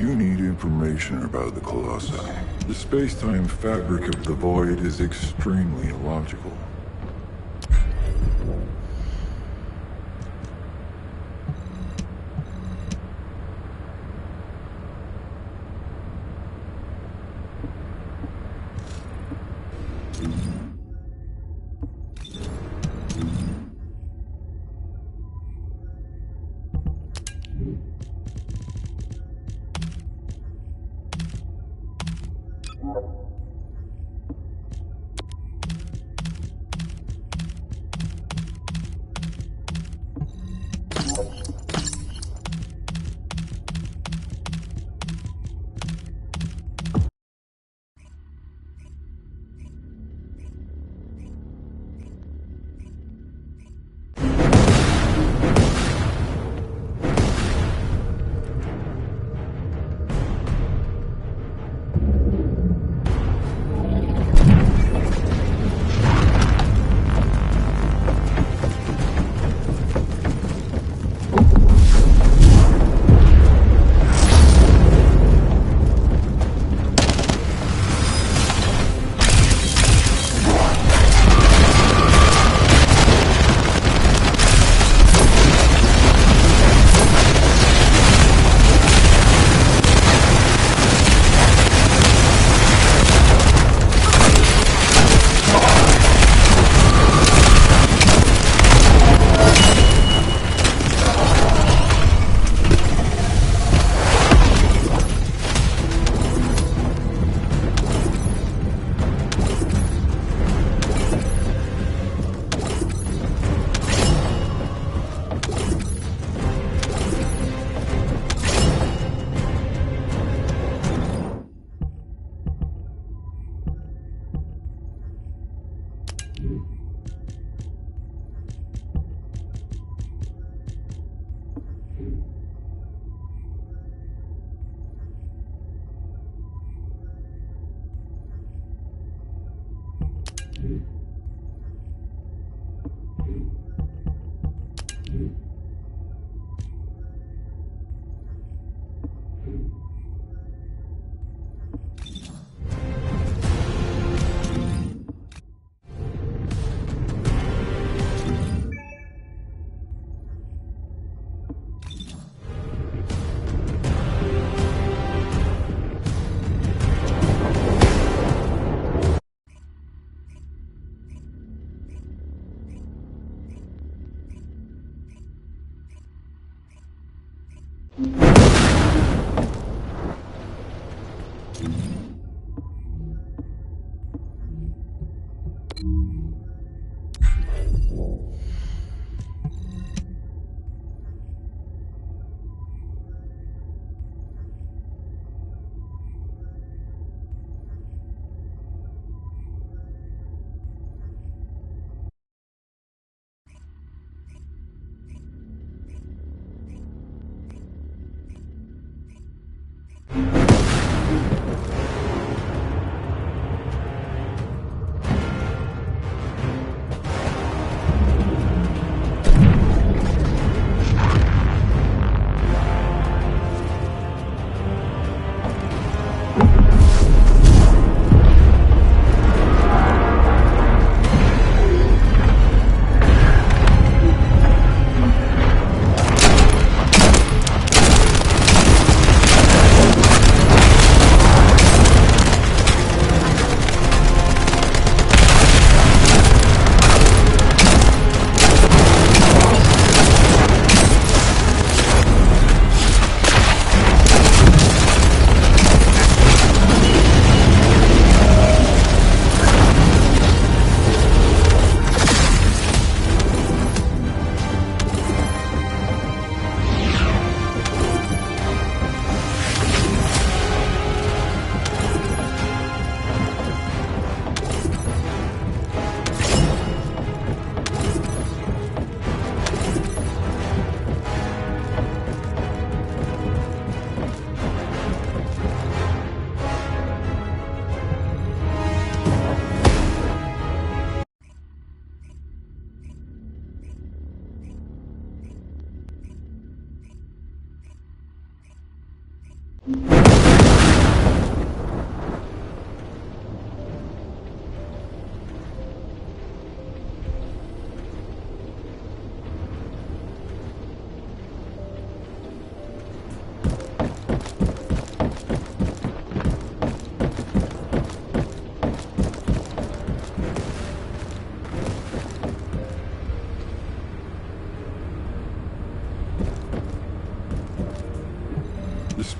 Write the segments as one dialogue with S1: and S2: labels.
S1: You need information about the Colossi. The space-time fabric of the Void is extremely illogical.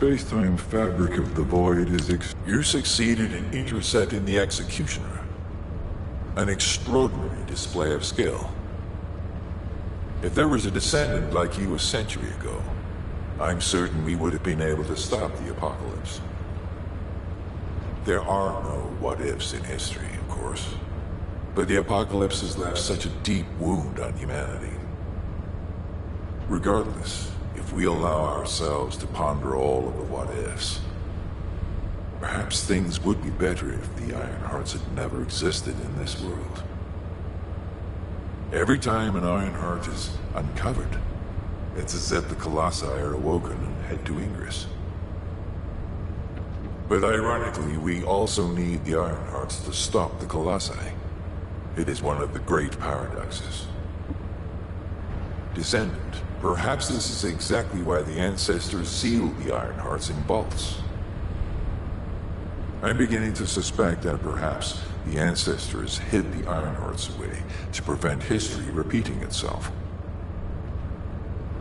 S1: space-time fabric of the void is
S2: You succeeded in intercepting the Executioner. An extraordinary display of skill. If there was a descendant like you a century ago, I'm certain we would have been able to stop the apocalypse. There are no what-ifs in history, of course. But the apocalypse has left such a deep wound on humanity. Regardless, if we allow ourselves to ponder all of the what-ifs, perhaps things would be better if the Ironhearts had never existed in this world. Every time an Ironheart is uncovered, it's as if the Colossi are awoken and head to Ingress. But ironically, we also need the Ironhearts to stop the Colossi. It is one of the great paradoxes. Descendant, perhaps this is exactly why the ancestors sealed the Ironhearts in vaults. I'm beginning to suspect that perhaps the ancestors hid the Ironhearts away to prevent history repeating itself.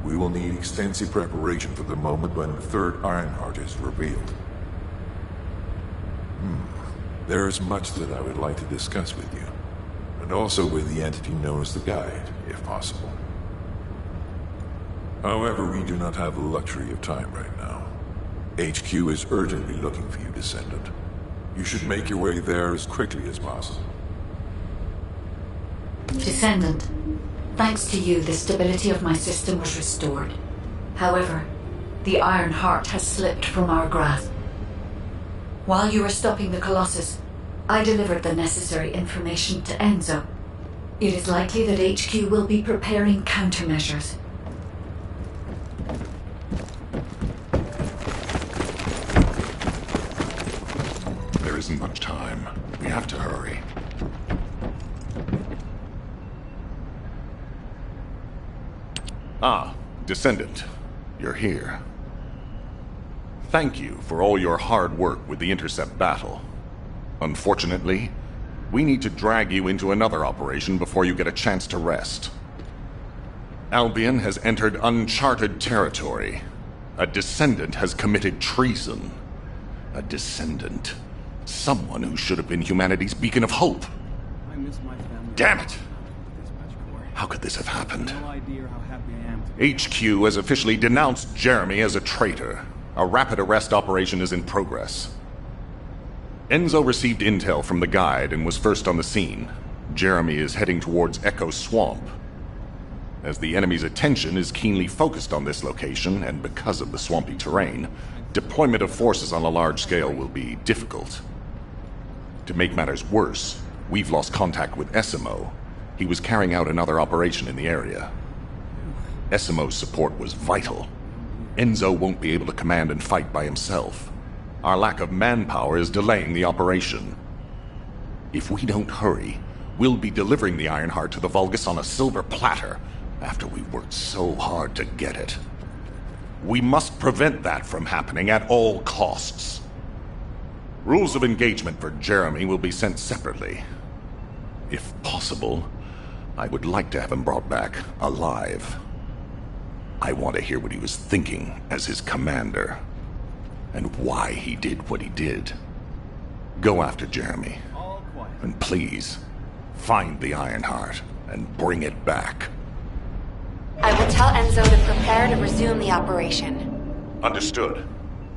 S2: We will need extensive preparation for the moment when the third Ironheart is revealed. There is much that I would like to discuss with you, and also with the entity known as the Guide, if possible. However, we do not have the luxury of time right now. HQ is urgently looking for you, Descendant. You should make your way there as quickly as possible.
S3: Descendant, thanks to you, the stability of my system was restored. However, the Iron Heart has slipped from our grasp. While you were stopping the Colossus, I delivered the necessary information to Enzo. It is likely that HQ will be preparing countermeasures.
S4: There isn't much time. We have to hurry. Ah, Descendant. You're here. Thank you for all your hard work with the intercept battle. Unfortunately, we need to drag you into another operation before you get a chance to rest. Albion has entered uncharted territory. A Descendant has committed treason. A Descendant. Someone who should have been humanity's beacon of hope.
S5: I miss my family.
S4: Damn it!
S5: Dispatch Corps.
S4: How could this have happened?
S5: No idea how happy I am to
S4: HQ has officially denounced Jeremy as a traitor. A rapid arrest operation is in progress. Enzo received intel from the Guide and was first on the scene. Jeremy is heading towards Echo Swamp. As the enemy's attention is keenly focused on this location, and because of the swampy terrain, deployment of forces on a large scale will be difficult. To make matters worse, we've lost contact with Essimo. He was carrying out another operation in the area. Essimo's support was vital. Enzo won't be able to command and fight by himself. Our lack of manpower is delaying the operation. If we don't hurry, we'll be delivering the Ironheart to the Vulgus on a silver platter after we worked so hard to get it. We must prevent that from happening at all costs. Rules of engagement for Jeremy will be sent separately. If possible, I would like to have him brought back alive. I want to hear what he was thinking as his commander, and why he did what he did. Go after Jeremy,
S5: all quiet.
S4: and please, find the Ironheart and bring it back.
S6: I will tell Enzo to prepare to resume the operation.
S4: Understood.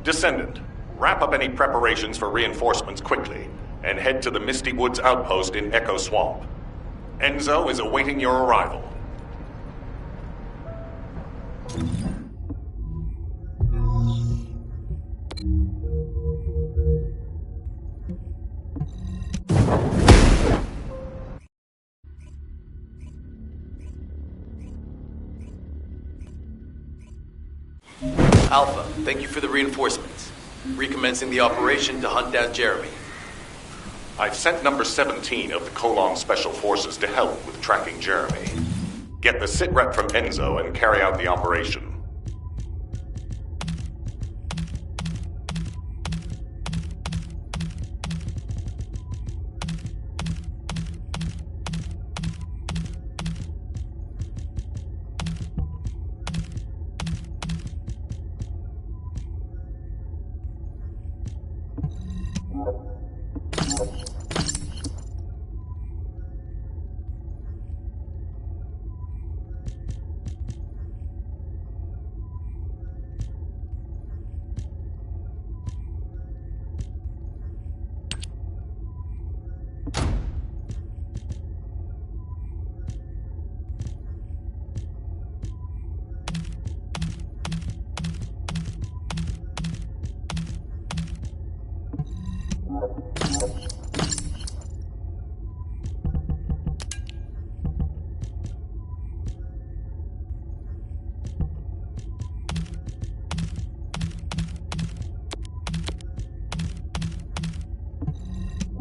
S4: Descendant, wrap up any preparations for reinforcements quickly, and head to the Misty Woods outpost in Echo Swamp. Enzo is awaiting your arrival.
S7: Alpha, thank you for the reinforcements. Recommencing the operation to hunt down Jeremy.
S4: I've sent number 17 of the Colon Special Forces to help with tracking Jeremy. Get the sitrep from Enzo and carry out the operation.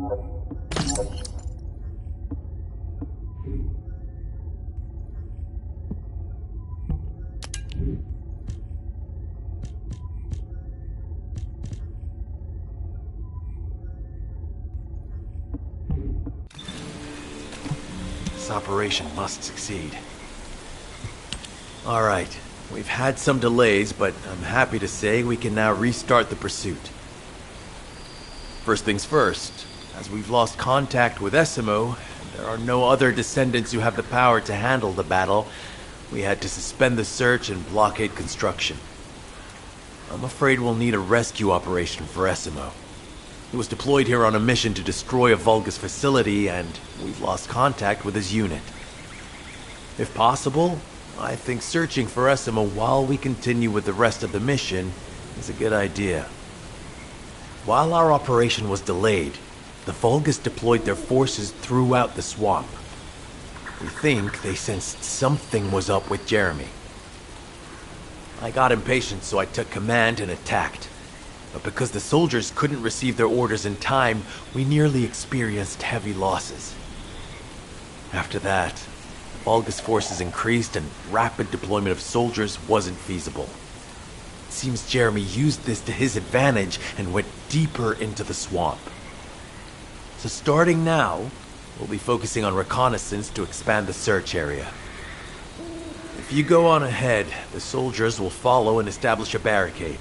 S7: This operation must succeed. Alright, we've had some delays, but I'm happy to say we can now restart the pursuit. First things first, as we've lost contact with Essimo, and there are no other descendants who have the power to handle the battle, we had to suspend the search and blockade construction. I'm afraid we'll need a rescue operation for Essimo. He was deployed here on a mission to destroy a Vulgus facility, and we've lost contact with his unit. If possible, I think searching for Essimo while we continue with the rest of the mission is a good idea. While our operation was delayed, the Vulgus deployed their forces throughout the swamp. We think they sensed something was up with Jeremy. I got impatient, so I took command and attacked. But because the soldiers couldn't receive their orders in time, we nearly experienced heavy losses. After that, Vulgus forces increased and rapid deployment of soldiers wasn't feasible. It seems Jeremy used this to his advantage and went deeper into the swamp. So starting now, we'll be focusing on reconnaissance to expand the search area. If you go on ahead, the soldiers will follow and establish a barricade.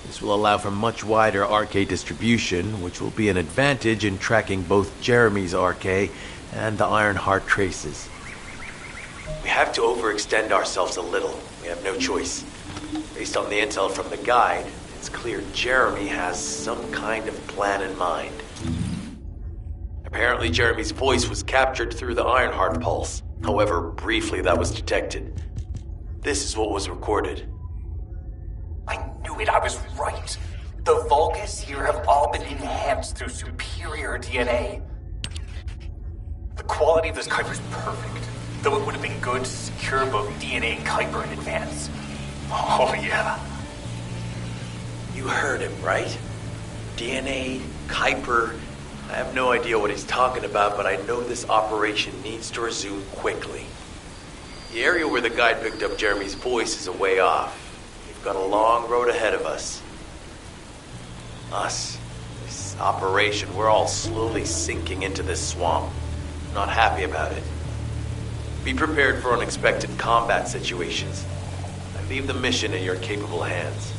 S7: This will allow for much wider RK distribution, which will be an advantage in tracking both Jeremy's RK and the Ironheart traces. We have to overextend ourselves a little. We have no choice. Based on the intel from the guide, it's clear Jeremy has some kind of plan in mind. Apparently Jeremy's voice was captured through the Ironheart pulse. However, briefly that was detected. This is what was recorded.
S8: I knew it, I was right. The Vulgus here have all been enhanced through superior DNA. The quality of this Kuiper is perfect, though it would have been good to secure both DNA and Kuiper in advance. Oh yeah.
S7: You heard him, right? DNA, Kuiper. I have no idea what he's talking about, but I know this operation needs to resume quickly. The area where the guide picked up Jeremy's voice is a way off. We've got a long road ahead of us. This operation, we're all slowly sinking into this swamp. Not happy about it. Be prepared for unexpected combat situations. I leave the mission in your capable hands.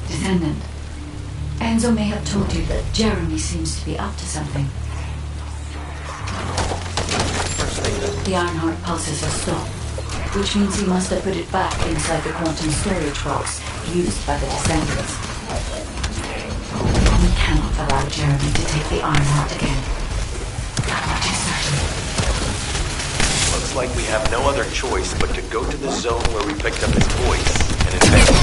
S3: Descendant, Enzo may have told you that Jeremy seems to be up to something. The Ironheart pulses are stopped, which means he must have put it back inside the quantum storage box used by the Descendants. We cannot allow Jeremy to take the Ironheart again. That much is certain.
S7: Looks like we have no other choice but to go to the zone where we picked up his voice and investigate.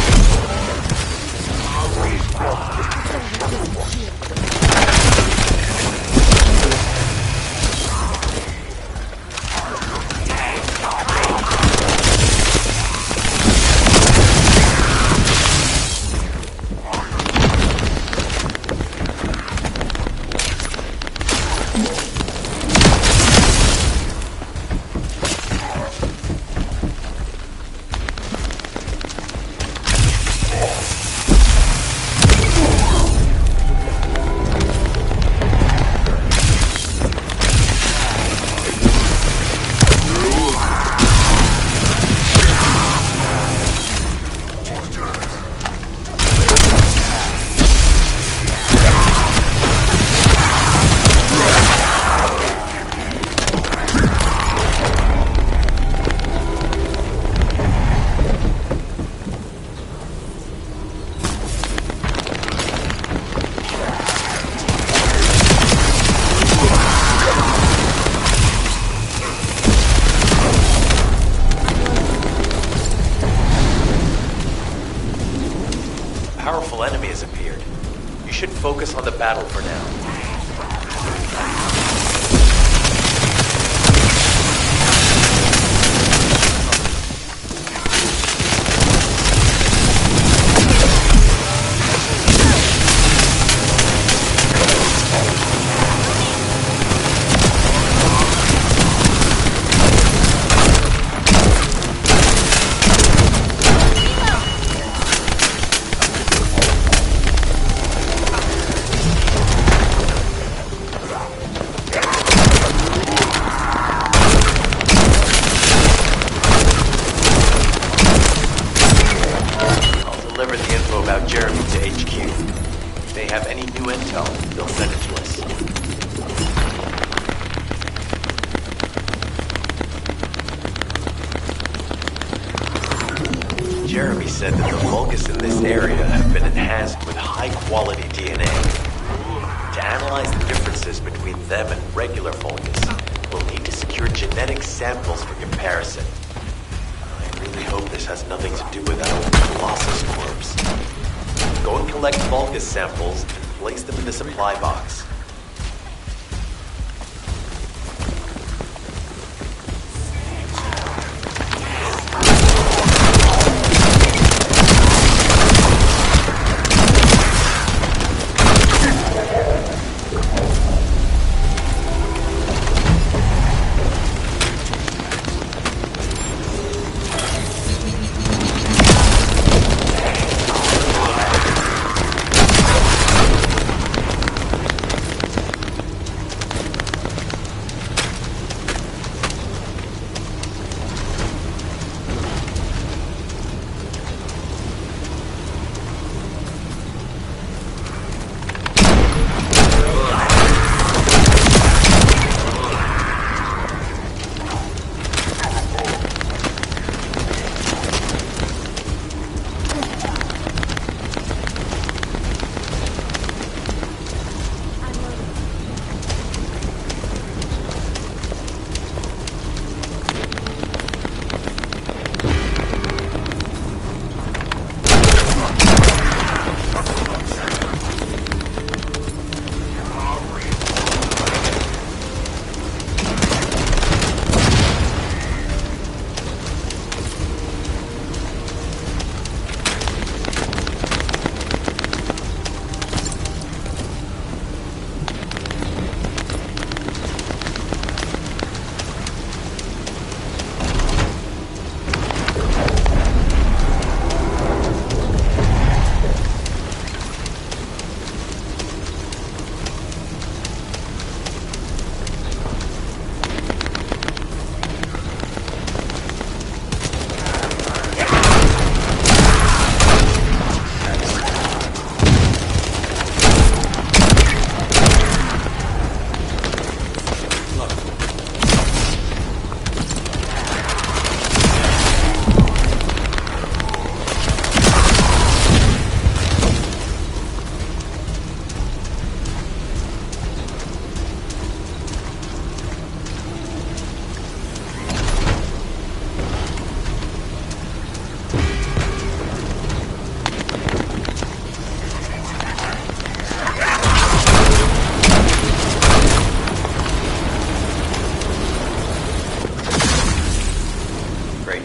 S7: potential enemy has appeared. You should focus on the battle for now. Deliver the info about Jeremy to HQ. If they have any new intel, they'll send it to us. Jeremy said that the Vulgus in this area have been enhanced with high-quality DNA. To analyze the differences between them and regular Vulgus, we'll need to secure genetic samples for comparison. I really hope this has nothing to do with that old Colossus corpse. Go and collect Vulgus samples and place them in the supply box.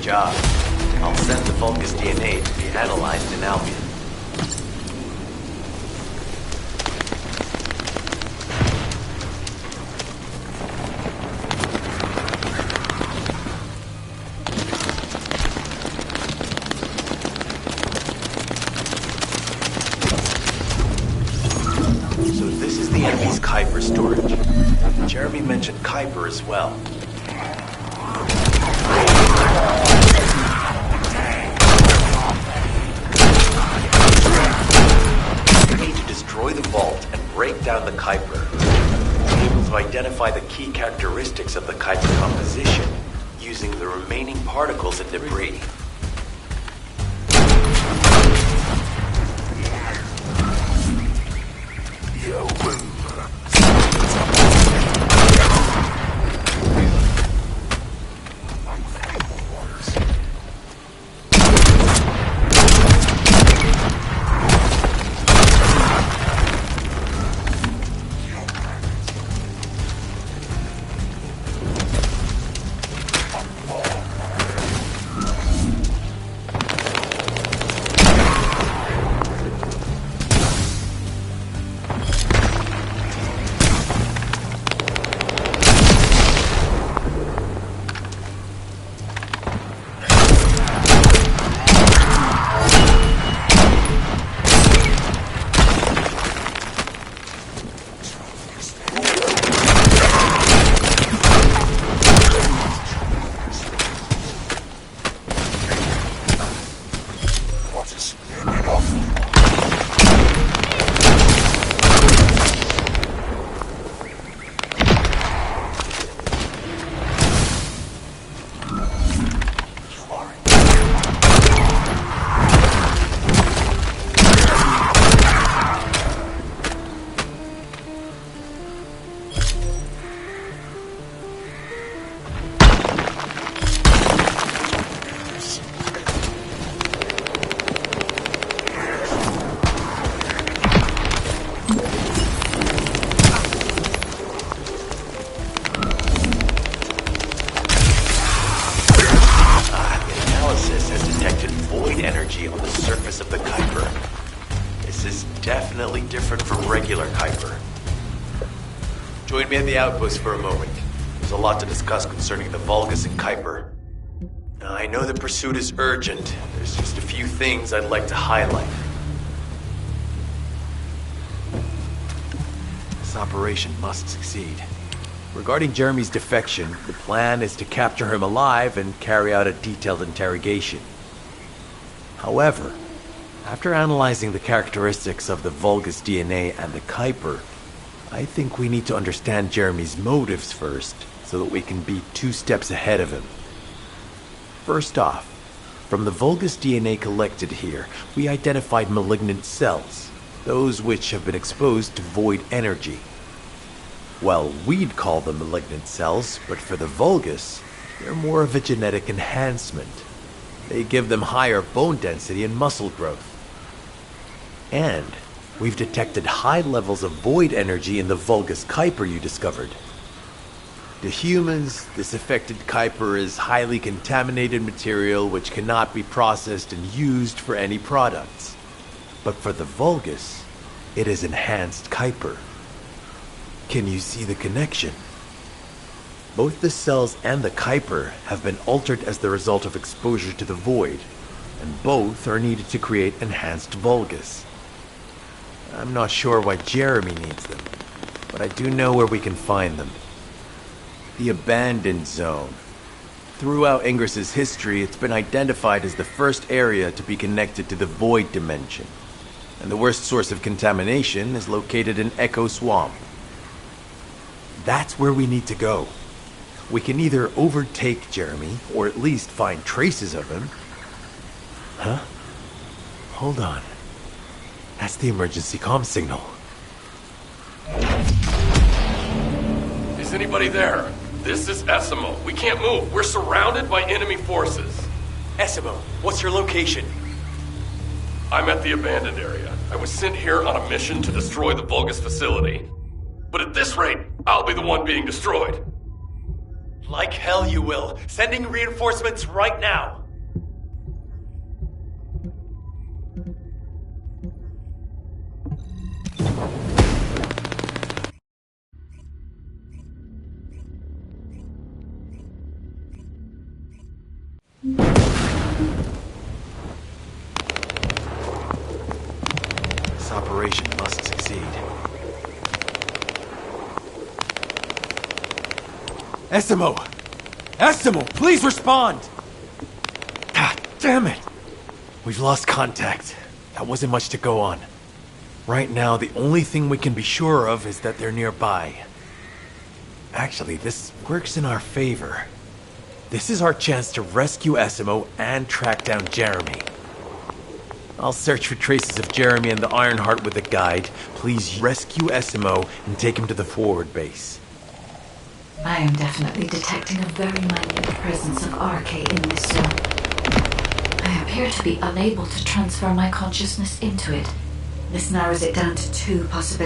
S7: Job. I'll send the Vulgus DNA to be analyzed in Albion. So this is the enemy's Kuiper storage. Jeremy mentioned Kuiper as well. Destroy the vault and break down the Kuiper. Be able to identify the key characteristics of the Kuiper composition using the remaining particles and debris. energy on the surface of the Kuiper. This is definitely different from regular Kuiper. Join me at the outpost for a moment. There's a lot to discuss concerning the Vulgus and Kuiper. Now, I know the pursuit is urgent. There's just a few things I'd like to highlight. This operation must succeed. Regarding Jeremy's defection, the plan is to capture him alive and carry out a detailed interrogation. However, after analyzing the characteristics of the Vulgus DNA and the Kuiper, I think we need to understand Jeremy's motives first, so that we can be 2 steps ahead of him. First off, from the Vulgus DNA collected here, we identified malignant cells, those which have been exposed to void energy. Well, we'd call them malignant cells, but for the Vulgus, they're more of a genetic enhancement. They give them higher bone density and muscle growth. And we've detected high levels of void energy in the Vulgus Kuiper you discovered. To humans, this affected Kuiper is highly contaminated material which cannot be processed and used for any products. But for the Vulgus, it is enhanced Kuiper. Can you see the connection? Both the cells and the Kuiper have been altered as the result of exposure to the void, and both are needed to create enhanced Vulgus. I'm not sure why Jeremy needs them, but I do know where we can find them. The Abandoned Zone. Throughout Ingris's history, it's been identified as the first area to be connected to the Void Dimension, and the worst source of contamination is located in Echo Swamp. That's where we need to go. We can either overtake Jeremy, or at least find traces of him. Huh? Hold on. That's the emergency comm signal.
S9: Is anybody there? This is Essimo. We can't move. We're surrounded by enemy forces.
S7: Essimo, what's your location?
S9: I'm at the abandoned area. I was sent here on a mission to destroy the Vulgus facility. But at this rate, I'll be the one being destroyed.
S7: Like hell you will. Sending reinforcements right now. This operation must succeed. Essimo! Essimo, please respond! God damn it! We've lost contact. That wasn't much to go on. Right now, the only thing we can be sure of is that they're nearby. Actually, this works in our favor. This is our chance to rescue Essimo and track down Jeremy. I'll search for traces of Jeremy and the Ironheart with a guide. Please rescue Essimo and take him to the forward base.
S3: I am definitely detecting a very minute presence of RK in this zone. I appear to be unable to transfer my consciousness into it. This narrows it down to 2 possibilities.